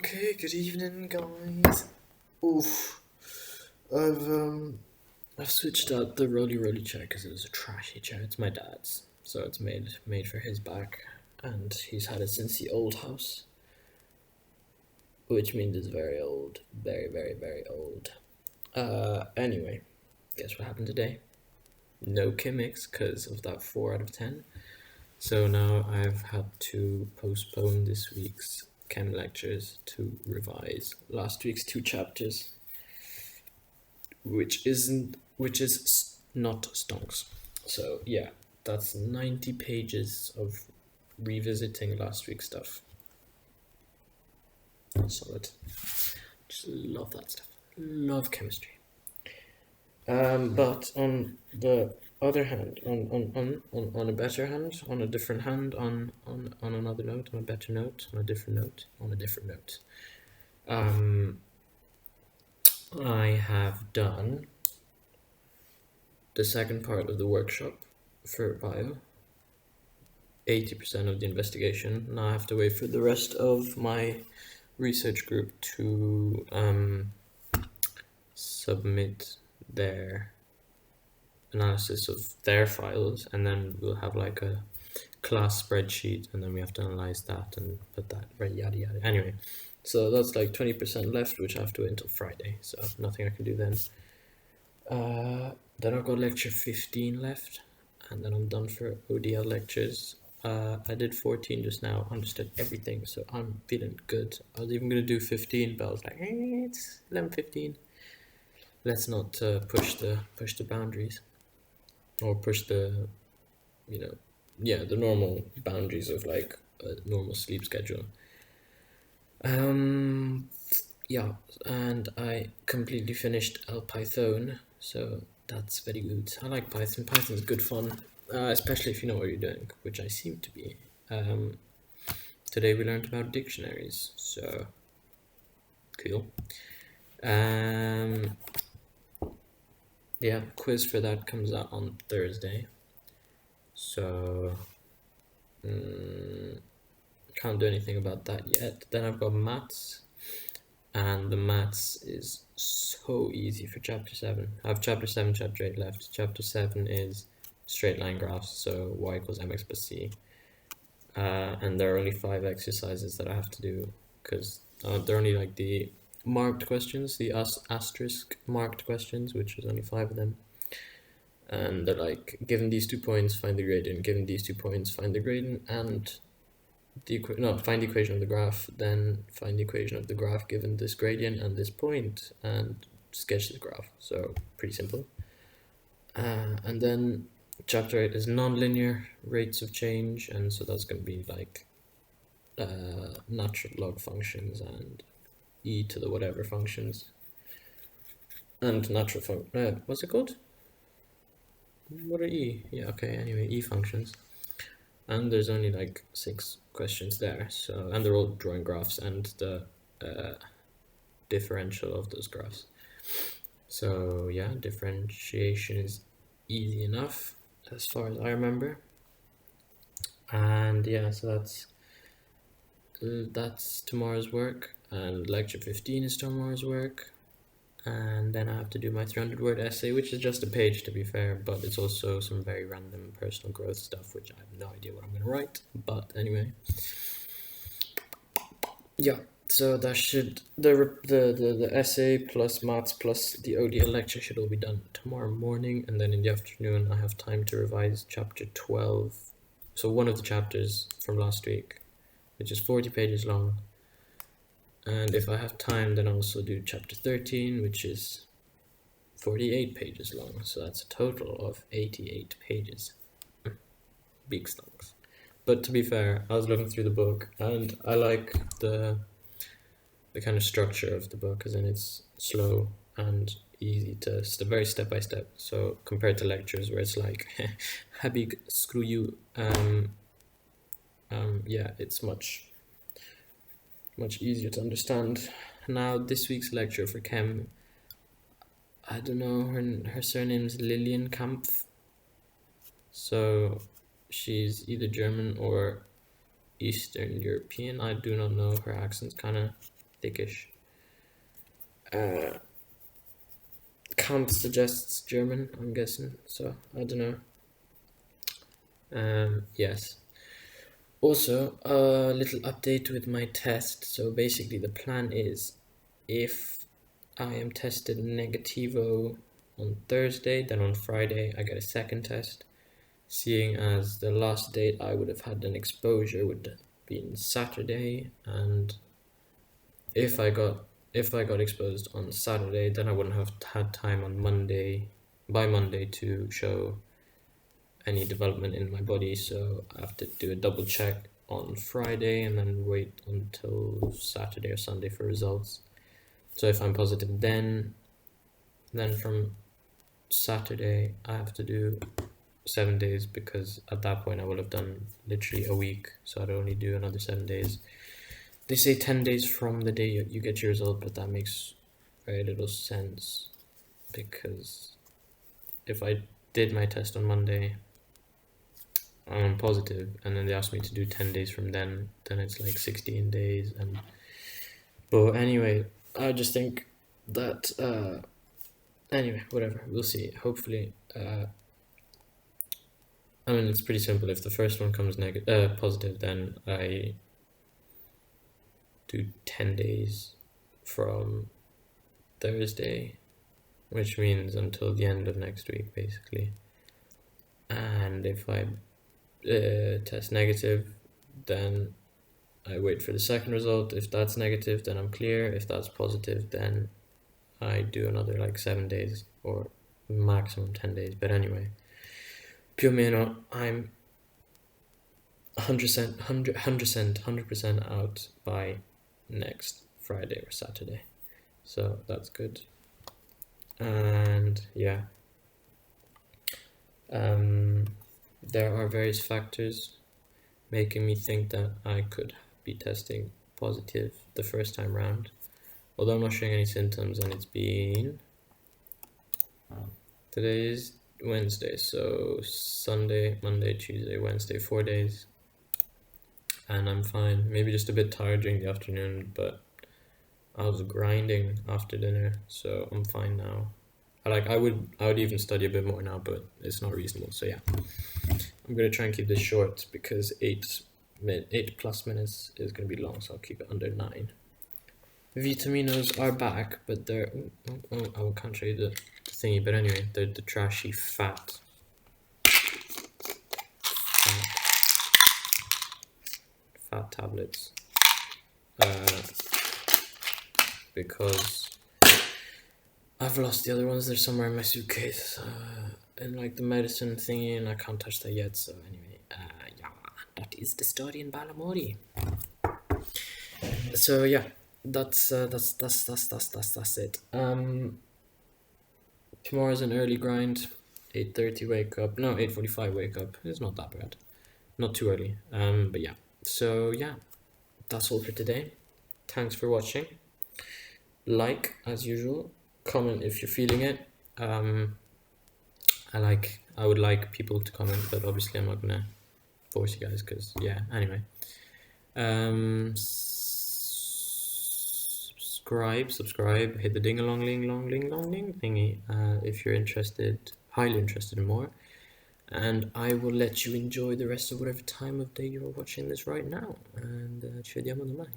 Okay, good evening, guys. Oof. I've switched out the roly chair because it was a trashy chair. It's my dad's, so it's made for his back, and he's had it since the old house, which means it's very old, very old. Anyway, guess what happened today? No Chimics because of that 4 out of 10. So now I've had to postpone this week's chem lectures to revise last week's 2 chapters, which is not stonks. So yeah, that's 90 pages of revisiting last week's stuff. Solid. Just love that stuff. Love chemistry. But on the other hand, on a better hand, on a different hand, on another note, on a better note, on a different note, on a different note. I have done the second part of the workshop for bio. 80% of the investigation. Now I have to wait for the rest of my research group to submit their analysis of their files, and then we'll have like a class spreadsheet, and then we have to analyze that and put that right, yada yada. Anyway, so that's like 20% left, which I have to wait until Friday, so nothing I can do then. Then I've got lecture 15 left, and then I'm done for ODL lectures. I did 14 just now, understood everything, so I'm feeling good. I was even going to do 15, but I was like, it's 11:15. Let's not push the boundaries, or push the, the normal boundaries of like a normal sleep schedule. Yeah, and I completely finished Python, so that's very good. I like Python. Python's good fun, especially if you know what you're doing, which I seem to be. Today we learned about dictionaries, so cool. Yeah, quiz for that comes out on Thursday, so can't do anything about that yet. Then I've got maths, and the maths is so easy for chapter 7. I have chapter 7, chapter 8 left. Chapter 7 is straight line graphs, so y equals mx plus c. And there are only 5 exercises that I have to do, because they're only like the marked questions, the asterisk marked questions, which is only 5 of them. And they're like, given these 2 points, find the gradient, given these 2 points, find the gradient, and find the equation of the graph, then find the equation of the graph given this gradient and this point, and sketch the graph. So pretty simple. And then chapter 8 is nonlinear rates of change, and so that's going to be like natural log functions and e to the whatever functions, and natural what's it called? What are e? Yeah, okay, anyway, e functions. And there's only like 6 questions there, so, and they're all drawing graphs and the differential of those graphs. So yeah, differentiation is easy enough as far as I remember. And yeah, so that's tomorrow's work, and lecture 15 is tomorrow's work. And then I have to do my 300-word essay, which is just a page to be fair, but it's also some very random personal growth stuff, which I have no idea what I'm going to write. But anyway, yeah. So that should the essay plus maths plus the ODL lecture should all be done tomorrow morning, and then in the afternoon I have time to revise chapter 12. So one of the chapters from last week, which is 40 pages long. And if I have time, then I'll also do chapter 13, which is 48 pages long. So that's a total of 88 pages. Big stonks. But to be fair, I was looking through the book, and I like the kind of structure of the book, as in it's slow and easy to very step by step. So compared to lectures where it's like, habig, screw you. Yeah, it's much easier to understand. Now, this week's lecture for chem, I don't know, her surname's Lillian Kampf, so she's either German or Eastern European. I do not know, her accent's kind of thickish. Camp suggests German, I'm guessing, so I don't know. Yes. Also, a little update with my test. So basically the plan is, if I am tested negativo on Thursday, then on Friday I get a second test, seeing as the last date I would have had an exposure would have been Saturday, and if I got exposed on Saturday, then I wouldn't have had time on by Monday to show any development in my body, so I have to do a double check on Friday and then wait until Saturday or Sunday for results. So if I'm positive then from Saturday I have to do 7 days, because at that point I will have done literally a week, so I'd only do another 7 days. They say 10 days from the day you get your result, but that makes very little sense, because if I did my test on Monday, I'm positive, and then they asked me to do 10 days from then it's like 16 days. But anyway, I just think that anyway, whatever, we'll see. Hopefully I mean, it's pretty simple. If the first one comes positive, then I do 10 days from Thursday, which means until the end of next week, basically. And if I test negative, then I wait for the second result. If that's negative, then I'm clear. If that's positive, then I do another like 7 days or maximum 10 days. But anyway, più o meno I'm 100% out by next Friday or Saturday, so that's good. And yeah, there are various factors making me think that I could be testing positive the first time round, although I'm not showing any symptoms, and it's been, today is Wednesday, so Sunday, Monday, Tuesday, Wednesday, 4 days, and I'm fine. Maybe just a bit tired during the afternoon, but I was grinding after dinner, so I'm fine now. I would even study a bit more now, but it's not reasonable. So yeah, I'm gonna try and keep this short, because 8+ minutes is gonna be long, so I'll keep it under 9. Vitaminos are back, but they're I can't show you the thingy, but anyway, they're the trashy fat tablets, because I've lost the other ones. They're somewhere in my suitcase, in like the medicine thingy, and I can't touch that yet. So anyway, yeah, that is the story in Balamori. So yeah, that's it. Tomorrow's an early grind, 8:30 wake up. No, 8:45 wake up. It's not that bad, not too early. But yeah. So yeah, that's all for today. Thanks for watching. Like as usual. Comment if you're feeling it. I would like people to comment, but obviously I'm not gonna force you guys, because yeah. Anyway, subscribe, hit the ding-a-long-ling thingy if you're highly interested in more, and I will let you enjoy the rest of whatever time of day you're watching this right now, and ci vediamo domani.